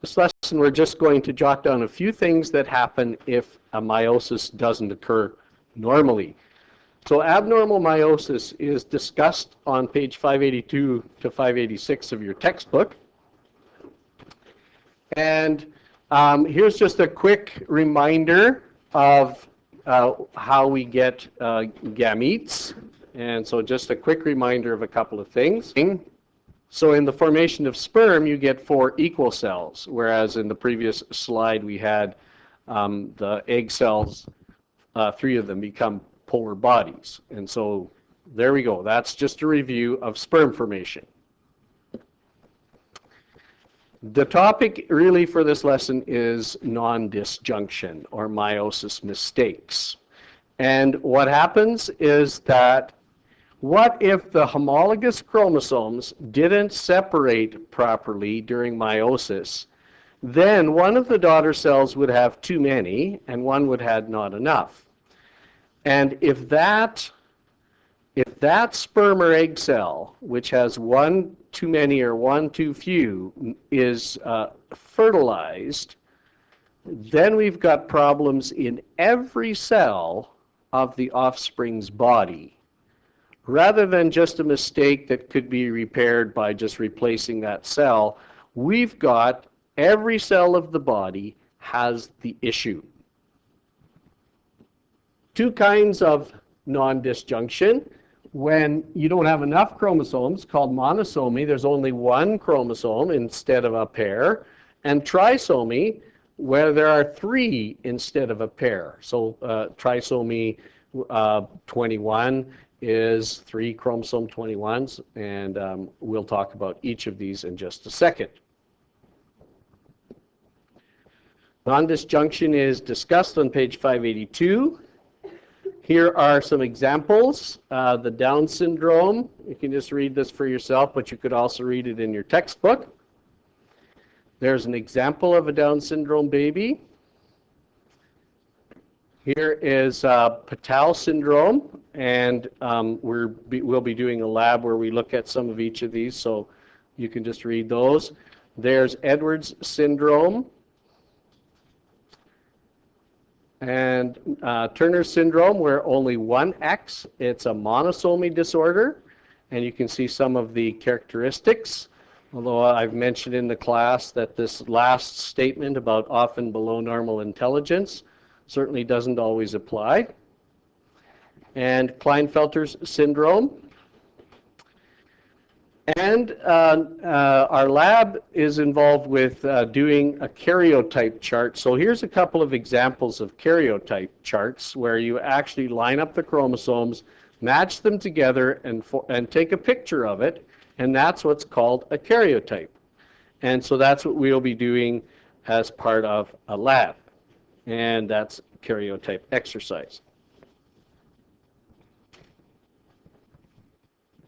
this lesson, we're just going to jot down a few things that happen if a meiosis doesn't occur normally. So abnormal meiosis is discussed on page 582 to 586 of your textbook. And here's just a quick reminder of how we get gametes. And so just a quick reminder of a couple of things. So in the formation of sperm, you get 4 equal cells, whereas in the previous slide we had the egg cells, 3 of them become polar bodies. And so there we go. That's just a review of sperm formation. The topic really for this lesson is nondisjunction, or meiosis mistakes. And what happens is that what if the homologous chromosomes didn't separate properly during meiosis? Then one of the daughter cells would have too many and one would have not enough. And if that sperm or egg cell, which has one too many or one too few, is fertilized, then we've got problems in every cell of the offspring's body, rather than just a mistake that could be repaired by just replacing that cell. We've got every cell of the body has the issue. 2 kinds of non-disjunction. When you don't have enough chromosomes, called monosomy, there's only 1 chromosome instead of a pair, and trisomy, where there are 3 instead of a pair. So trisomy 21 is 3 chromosome 21s, and we'll talk about each of these in just a second. Non-disjunction is discussed on page 582. Here are some examples. The Down syndrome, you can just read this for yourself, but you could also read it in your textbook. There's an example of a Down syndrome baby. Here is Patel syndrome, and we'll be doing a lab where we look at some of each of these, so you can just read those. There's Edwards syndrome. And Turner syndrome, where only 1 X, it's a monosomy disorder, and you can see some of the characteristics, although I've mentioned in the class that this last statement about often below normal intelligence certainly doesn't always apply. And Klinefelter's syndrome. And our lab is involved with doing a karyotype chart. So here's a couple of examples of karyotype charts where you actually line up the chromosomes, match them together, and take a picture of it, and that's what's called a karyotype. And so that's what we'll be doing as part of a lab, and that's karyotype exercise.